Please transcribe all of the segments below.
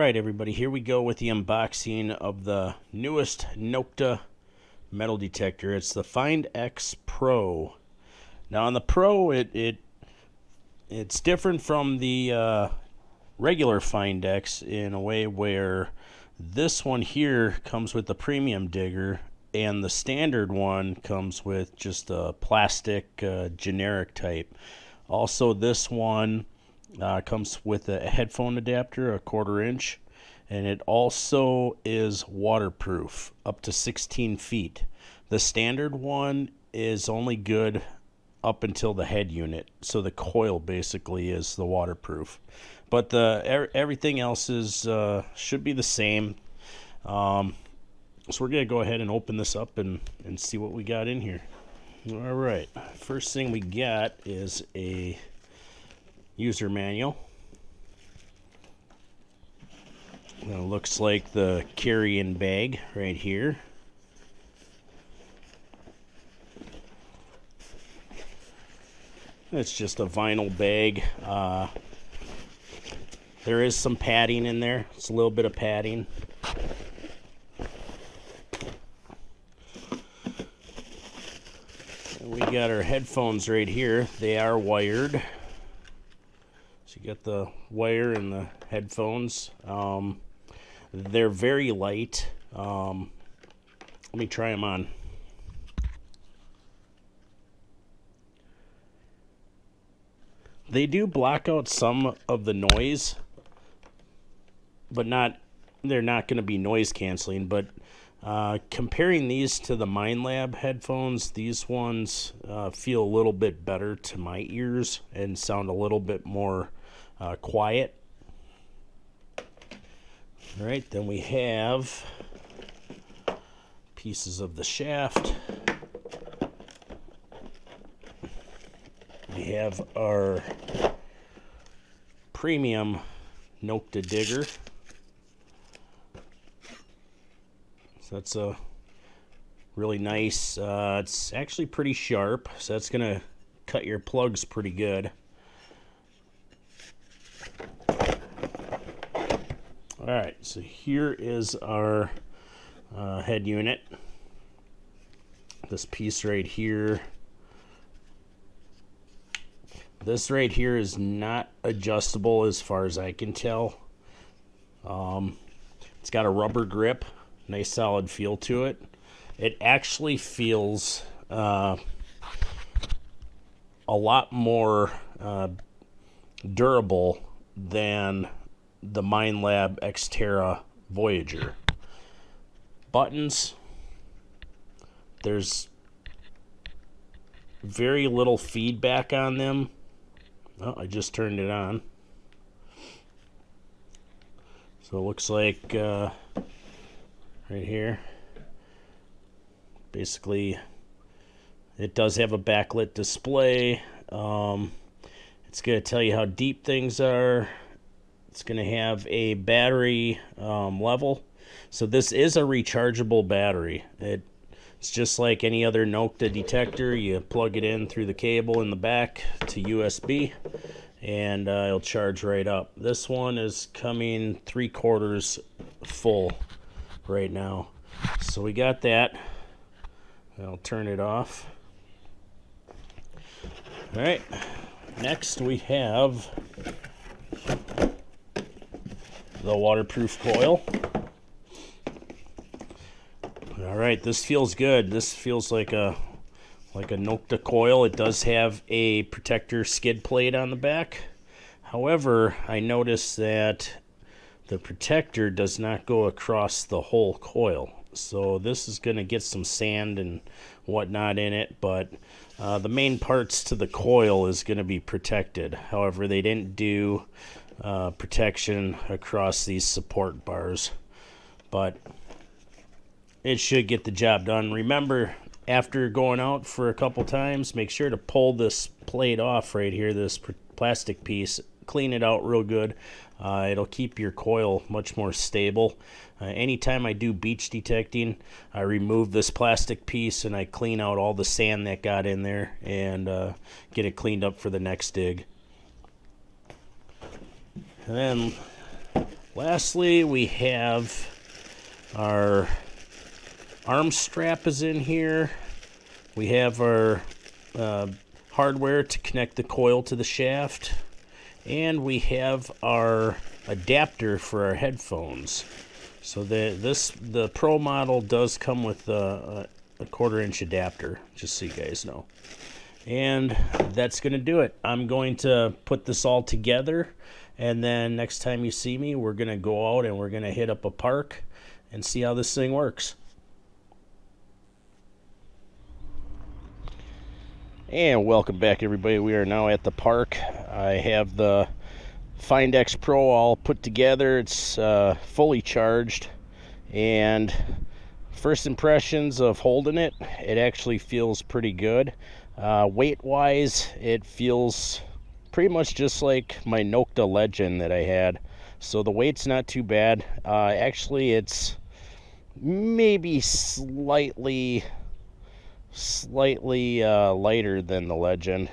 Alright everybody, here we go with the unboxing of the newest Nokta metal detector. It's the FindX Pro. Now on the Pro, it's different from the regular FindX in a way where this one here comes with the premium digger and the standard one comes with just a plastic generic type. Also this one comes with a headphone adapter, a 1/4 inch, and it also is waterproof up to 16 feet. The standard one is only good up until the head unit, so the coil basically is the waterproof. But everything else is should be the same. So we're gonna go ahead and open this up and see what we got in here. All right, first thing we got is a user manual. It looks like the carry-in bag right here. It's just a vinyl bag. There is some padding in there. It's a little bit of padding. And we got our headphones right here. They are wired. So you got the wire and the headphones. They're very light. Let me try them on. They do block out some of the noise, but they're not going to be noise canceling. But comparing these to the Minelab headphones, these ones feel a little bit better to my ears and sound a little bit more quiet. All right, then we have pieces of the shaft. We have our premium Nokta digger. So that's a really nice, it's actually pretty sharp, so that's gonna cut your plugs pretty good. Alright, so here is our head unit. This piece right here. This right here is not adjustable as far as I can tell. It's got a rubber grip, nice solid feel to it. It actually feels a lot more durable than the Minelab Xterra Voyager. Buttons, there's very little feedback on them. Oh, I just turned it on. So it looks like right here, basically it does have a backlit display. It's going to tell you how deep things are. It's going to have a battery level. So this is a rechargeable battery. It's just like any other Nokta detector. You plug it in through the cable in the back to USB, and it'll charge right up. This one is coming 3/4 full right now. So we got that. I'll turn it off. All right. Next we have the waterproof coil. All right, this feels good. This feels like a Nokta coil. It does have a protector skid plate on the back. However, I noticed that the protector does not go across the whole coil. So this is going to get some sand and whatnot in it, but the main parts to the coil is going to be protected. However, they didn't do protection across these support bars, but it should get the job done. Remember, after going out for a couple times, make sure to pull this plate off right here, this plastic piece. Clean it out real good. It'll keep your coil much more stable. Anytime I do beach detecting, I remove this plastic piece and I clean out all the sand that got in there and get it cleaned up for the next dig. And then Lastly, we have our arm strap is in here. We have our hardware to connect the coil to the shaft. And we have our adapter for our headphones. So the Pro model does come with a 1/4-inch adapter, just so you guys know. And that's going to do it. I'm going to put this all together, and then next time you see me, we're going to go out and we're going to hit up a park and see how this thing works. And welcome back, everybody. We are now at the park. I have the FindX Pro all put together. It's fully charged, and first impressions of holding it, it actually feels pretty good. Weight-wise, it feels pretty much just like my Nokta Legend that I had. So the weight's not too bad. Actually, it's maybe slightly lighter than the Legend.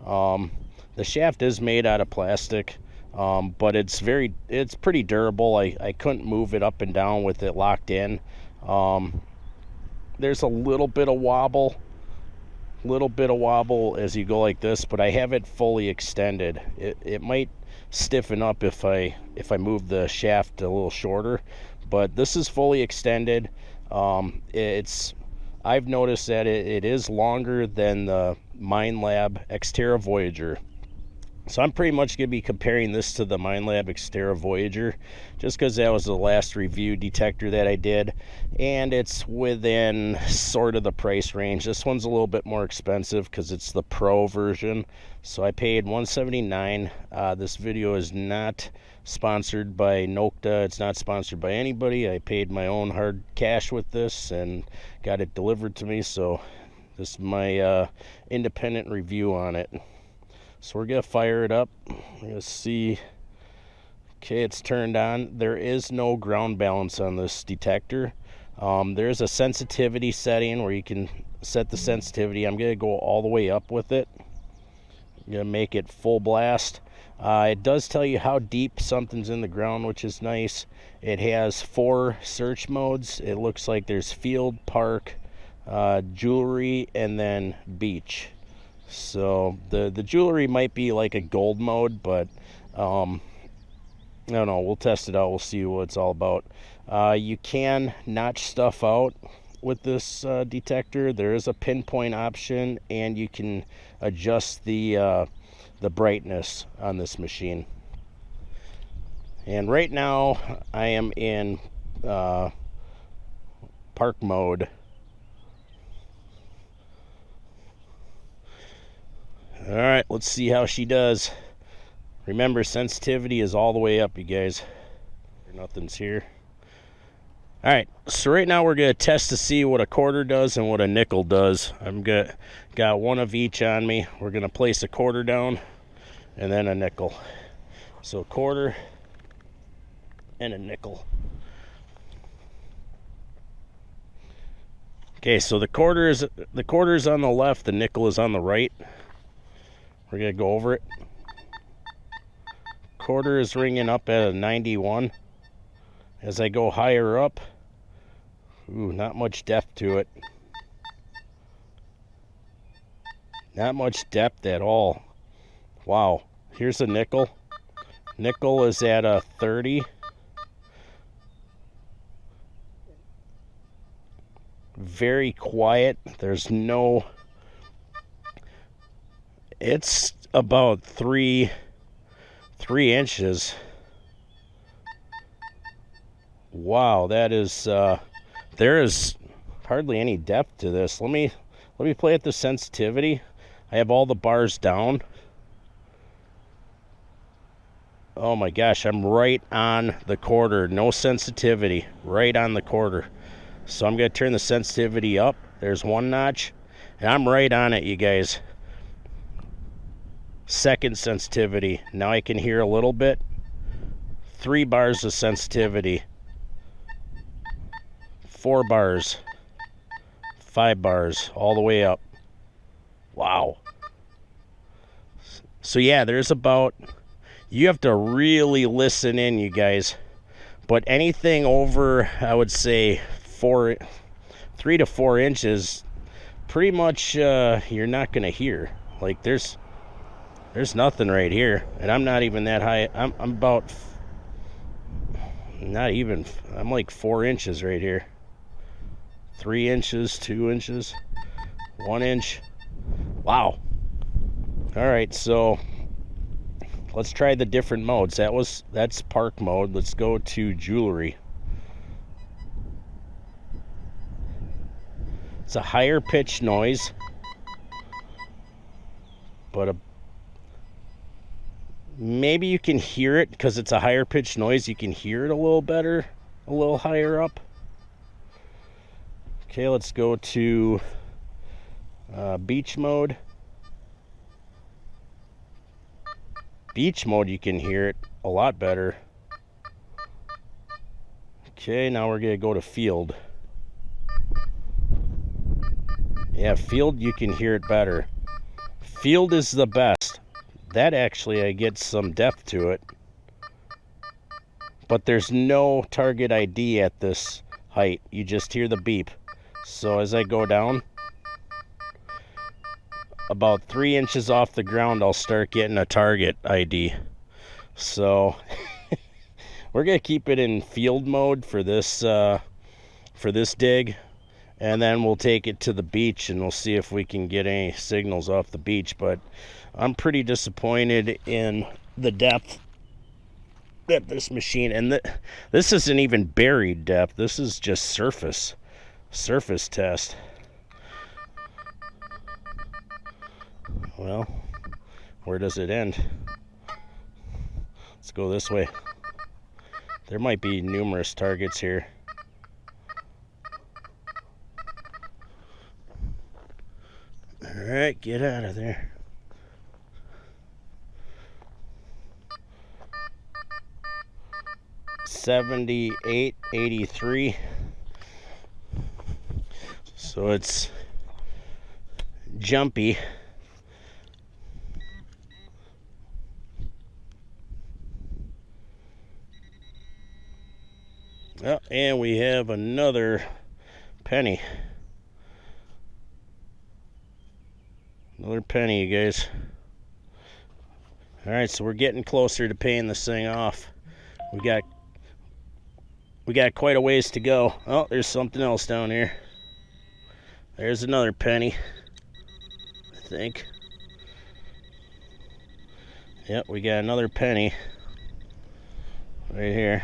The shaft is made out of plastic, but it's pretty durable. I couldn't move it up and down with it locked in. There's a little bit of wobble as you go like this, but I have it fully extended. It might stiffen up if I move the shaft a little shorter, but this is fully extended. I've noticed that it is longer than the Minelab Xterra Voyager. So I'm pretty much going to be comparing this to the Minelab Xterra Voyager, just because that was the last review detector that I did, and it's within sort of the price range. This one's a little bit more expensive because it's the Pro version, so I paid $179. This video is not sponsored by Nokta. It's not sponsored by anybody. I paid my own hard cash with this and got it delivered to me, so this is my independent review on it. So we're going to fire it up. We're going to see. Okay, it's turned on. There is no ground balance on this detector. There's a sensitivity setting where you can set the sensitivity. I'm going to go all the way up with it. I'm going to make it full blast. It does tell you how deep something's in the ground, which is nice. It has 4 search modes. It looks like there's field, park, jewelry, and then beach. So the jewelry might be like a gold mode, but I don't know. We'll test it out. We'll see what it's all about. You can notch stuff out with this detector. There is a pinpoint option, and you can adjust the brightness on this machine. And right now I am in park mode. All right, let's see how she does. Remember, sensitivity is all the way up, you guys. Nothing's here. All right, so right now we're going to test to see what a quarter does and what a nickel does. Got one of each on me. We're going to place a quarter down and then a nickel. So a quarter and a nickel. Okay, so the quarter is on the left, the nickel is on the right. We're going to go over it. Quarter is ringing up at a 91. As I go higher up, not much depth to it. Not much depth at all. Wow. Here's a nickel. Nickel is at a 30. Very quiet. There's no... It's about 3 inches. Wow, that is there is hardly any depth to this. Let me play at the sensitivity. I have all the bars down. Oh my gosh, I'm right on the quarter. No sensitivity, right on the quarter. So I'm going to turn the sensitivity up. There's 1 notch, and I'm right on it, you guys. Second sensitivity. Now I can hear a little bit. 3 bars of sensitivity. 4 bars. 5 bars. All the way up. Wow. So yeah, there's about... You have to really listen in, you guys. But anything over, I would say 3 to 4 inches, pretty much you're not gonna hear. Like there's nothing right here, and I'm not even that high. I'm about, not even, I'm like 4 inches right here. 3 inches, 2 inches, 1 inch. Wow. All right, so let's try the different modes. That's park mode. Let's go to jewelry. It's a higher pitch noise, but maybe you can hear it because it's a higher pitch noise. You can hear it a little better, a little higher up. Okay, let's go to beach mode. Beach mode, you can hear it a lot better. Okay, now we're gonna go to field. Yeah, field, you can hear it better. Field is the best. That actually, I get some depth to it. But there's no target ID at this height. You just hear the beep. So as I go down, about 3 inches off the ground, I'll start getting a target ID. So we're gonna keep it in field mode for this dig, and then we'll take it to the beach and we'll see if we can get any signals off the beach. But I'm pretty disappointed in the depth that this machine, and this isn't even buried depth. This is just surface test. Well, where does it end? Let's go this way. There might be numerous targets here. All right, get out of there. $78, $83. So it's jumpy. Oh, and we have another penny. Another penny, you guys. All right, so we're getting closer to paying this thing off. We got quite a ways to go. Oh, there's something else down here. There's another penny, I think. Yep, we got another penny right here.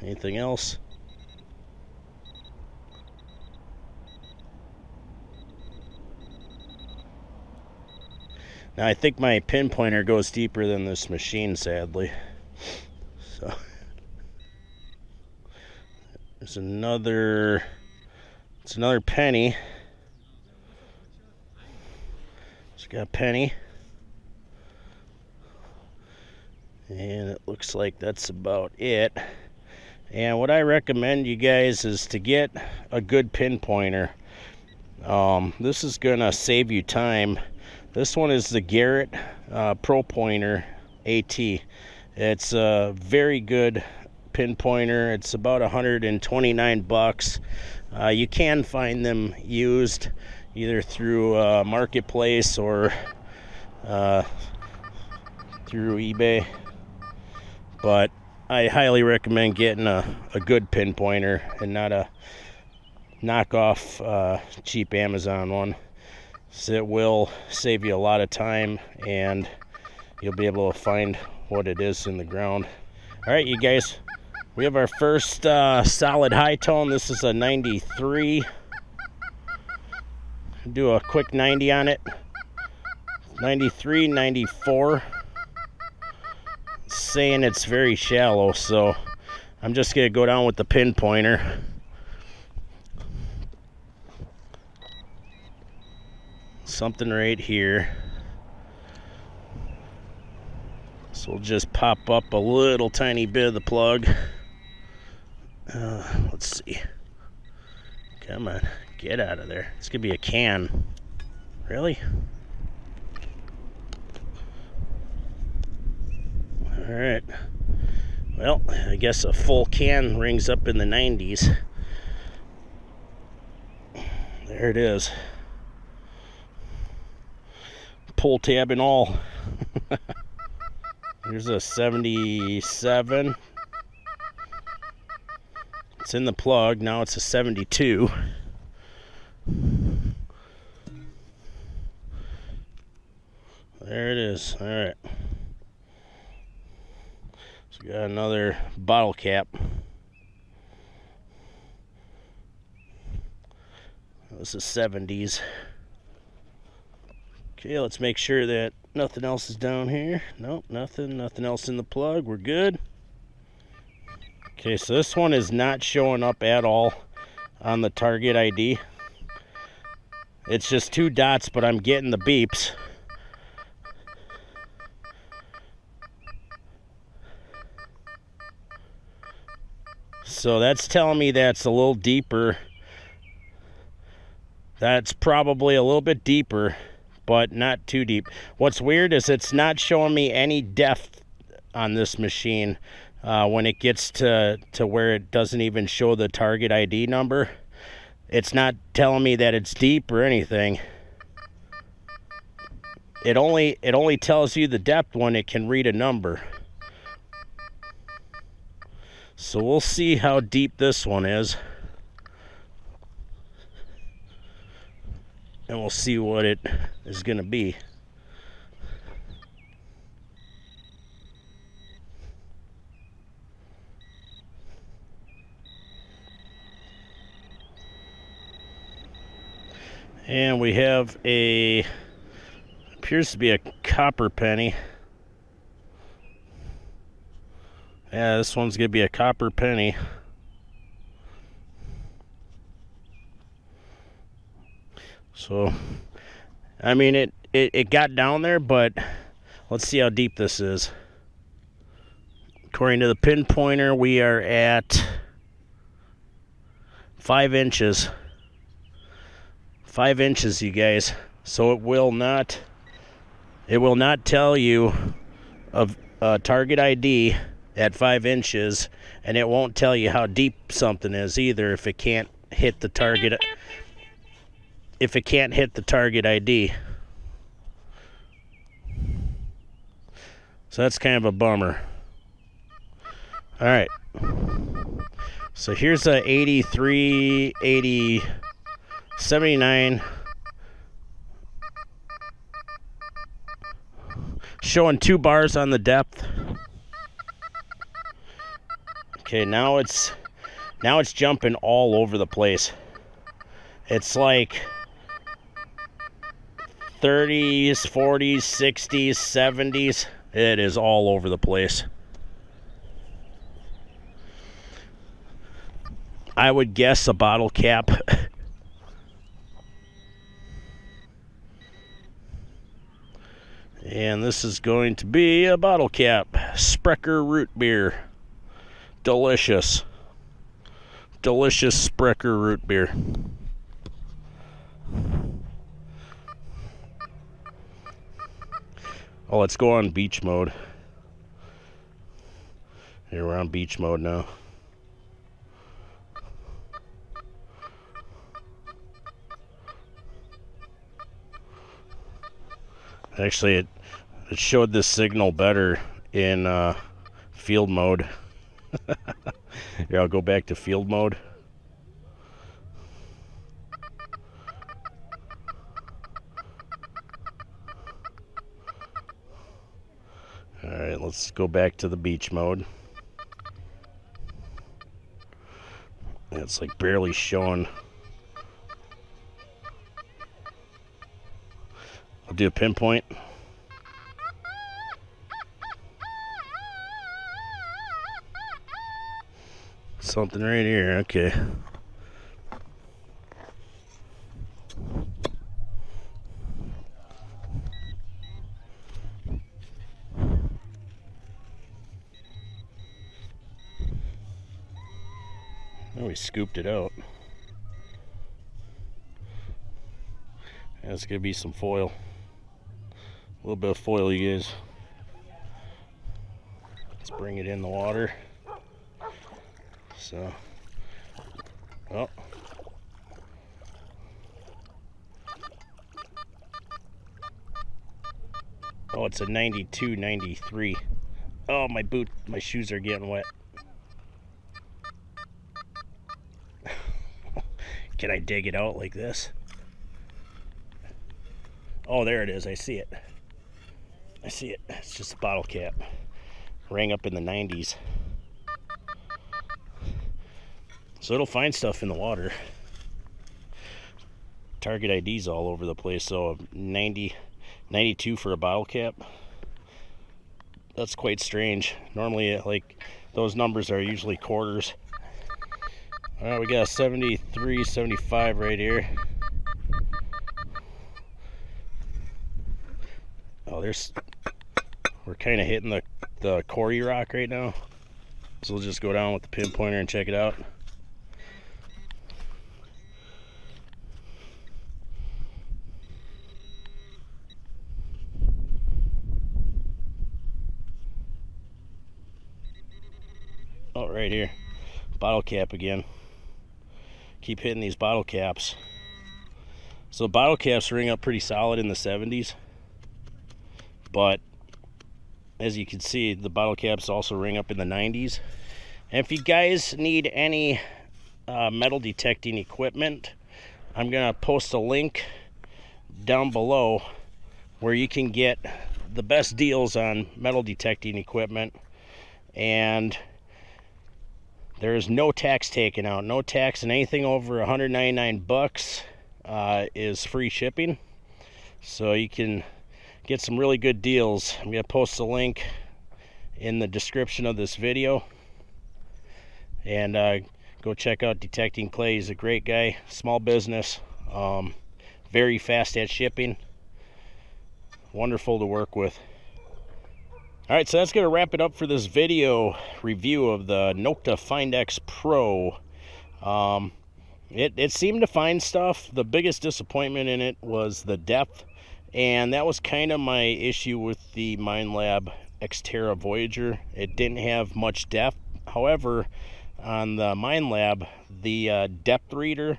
Anything else? Now I think my pinpointer goes deeper than this machine, sadly. So there's another. It's another penny. Just got a penny. And it looks like that's about it. And what I recommend you guys is to get a good pinpointer. This is gonna save you time. This one is the Garrett Pro Pointer AT. It's a very good pinpointer. It's about $129. You can find them used either through Marketplace or through eBay. But I highly recommend getting a good pinpointer and not a knockoff cheap Amazon one. So it will save you a lot of time and you'll be able to find what it is in the ground. All right, you guys, we have our first solid high tone. This is a 93. Do a quick 90 on it. 93, 94. It's saying it's very shallow, so I'm just gonna go down with the pinpointer. Something right here. So we'll just pop up a little tiny bit of the plug. Let's see. Come on, get out of there. It's gonna be a can. Really? Alright. Well, I guess a full can rings up in the 90s. There it is. Pull tab and all. Here's a 77. It's in the plug. Now it's a 72. There it is. Alright. So we got another bottle cap. This is 70s. Okay, let's make sure that nothing else is down here. Nope, nothing else in the plug. We're good. Okay, so this one is not showing up at all on the target ID. It's just 2 dots, but I'm getting the beeps. So that's telling me that's a little deeper. That's probably a little bit deeper, but not too deep. What's weird is it's not showing me any depth on this machine when it gets to where it doesn't even show the target ID number. It's not telling me that it's deep or anything. It only tells you the depth when it can read a number. So we'll see how deep this one is. And we'll see what it is going to be. And we have appears to be a copper penny. Yeah, this one's going to be a copper penny. So, I mean, it got down there, but let's see how deep this is. According to the pinpointer, we are at 5 inches. 5 inches, you guys. So it will not tell you of target ID at 5 inches, and it won't tell you how deep something is either if it can't hit the target. If it can't hit the target ID. So that's kind of a bummer. All right. So here's a 83, 80, 79. Showing 2 bars on the depth. Okay, now it's jumping all over the place. It's like 30s, 40s, 60s, 70s. It is all over the place. I would guess a bottle cap. And this is going to be a bottle cap. Sprecher root beer. Delicious. Delicious Sprecher root beer. Oh, let's go on beach mode. Here, we're on beach mode now. Actually, it showed this signal better in field mode. Here, I'll go back to field mode. Alright, let's go back to the beach mode. It's like barely showing. I'll do a pinpoint. Something right here, okay. Oh, we scooped it out. That's gonna be some foil. A little bit of foil, you guys. Let's bring it in the water. So, oh. Oh, it's a 92, 93. Oh, my shoes are getting wet. Can I dig it out like this? Oh, there it is. I see it. I see it. It's just a bottle cap. Rang up in the 90s. So it'll find stuff in the water. Target IDs all over the place. So 90, 92 for a bottle cap. That's quite strange. Normally, like, those numbers are usually quarters. All right, we got a 73, 75 right here. Oh, we're kind of hitting the Corey rock right now. So we'll just go down with the pinpointer and check it out. Oh, right here. Bottle cap again. Keep hitting these bottle caps. So bottle caps ring up pretty solid in the 70s. But as you can see, the bottle caps also ring up in the 90s. And if you guys need any metal detecting equipment, I'm going to post a link down below where you can get the best deals on metal detecting equipment. And there's no tax taken out. No tax, and anything over 199 bucks is free shipping. So you can get some really good deals. I'm going to post a link in the description of this video. And go check out Detecting Clay. He's a great guy. Small business. Very fast at shipping. Wonderful to work with. Alright, so that's going to wrap it up for this video review of the Nokta FindX Pro. It seemed to find stuff. The biggest disappointment in it was the depth, and that was kind of my issue with the Minelab Xterra Voyager. It didn't have much depth. However, on the Minelab, the depth reader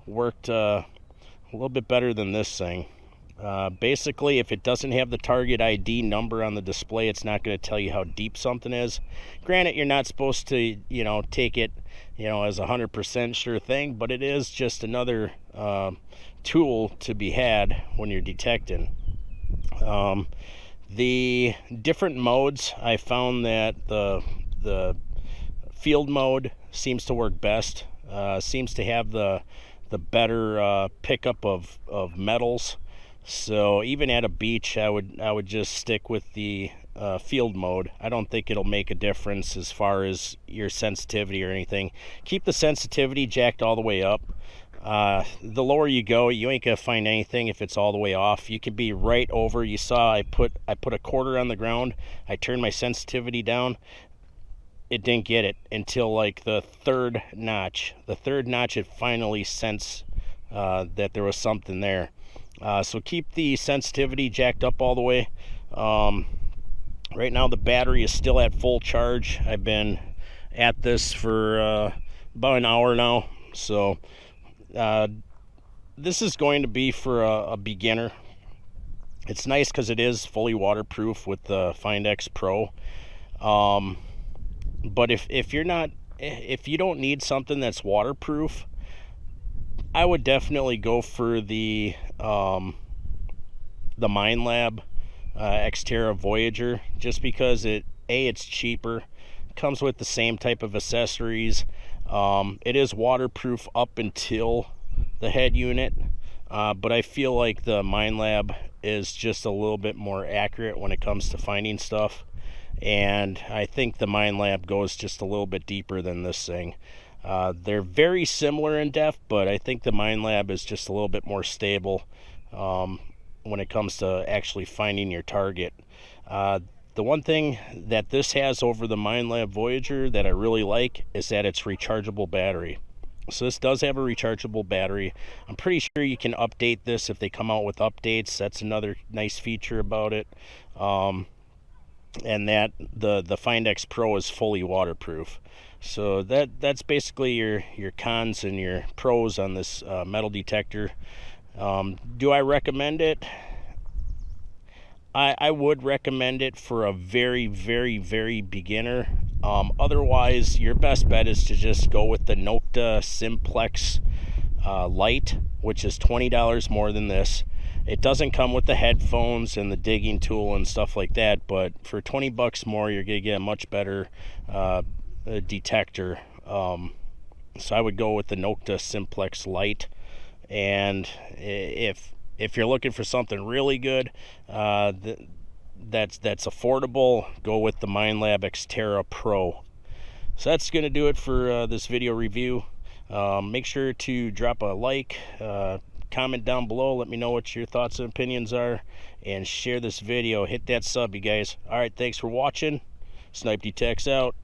worked a little bit better than this thing. Basically, if it doesn't have the target ID number on the display, it's not going to tell you how deep something is. Granted, you're not supposed to, take it, as 100% sure thing, but it is just another tool to be had when you're detecting. The different modes, I found that the field mode seems to work best. Seems to have the better pickup of metals. So even at a beach, I would just stick with the field mode. I don't think it'll make a difference as far as your sensitivity or anything. Keep the sensitivity jacked all the way up. The lower you go, you ain't gonna find anything if it's all the way off. You could be right over. You saw I put a quarter on the ground. I turned my sensitivity down. It didn't get it until like the third notch. The third notch, it finally sensed that there was something there. So keep the sensitivity jacked up all the way. Right now the battery is still at full charge. I've been at this for about an hour now. So this is going to be for a beginner. It's nice because it is fully waterproof with the FindX Pro. But if you don't need something that's waterproof, I would definitely go for the Minelab Xterra Voyager, just because it's cheaper, comes with the same type of accessories. It is waterproof up until the head unit, but I feel like the Minelab is just a little bit more accurate when it comes to finding stuff, and I think the Minelab goes just a little bit deeper than this thing. They're very similar in depth, but I think the Minelab is just a little bit more stable when it comes to actually finding your target. The one thing that this has over the Minelab Voyager that I really like is that it's rechargeable battery. So this does have a rechargeable battery. I'm pretty sure you can update this if they come out with updates. That's another nice feature about it. and that the FindX Pro is fully waterproof. So that's basically your cons and your pros on this metal detector. Do I recommend it? I would recommend it for a very, very, very beginner. Otherwise, your best bet is to just go with the Nokta Simplex Lite, which is $20 more than this. It doesn't come with the headphones and the digging tool and stuff like that, but for 20 bucks more, you're gonna get a much better detector. So I would go with the Nokta Simplex Lite, and if you're looking for something really good, that's affordable, go with the Minelab Xterra Pro. So that's going to do it for this video review. Make sure to drop a like, comment down below, let me know what your thoughts and opinions are, and share this video. Hit that sub, you guys. Alright, thanks for watching. Snipe Detects out.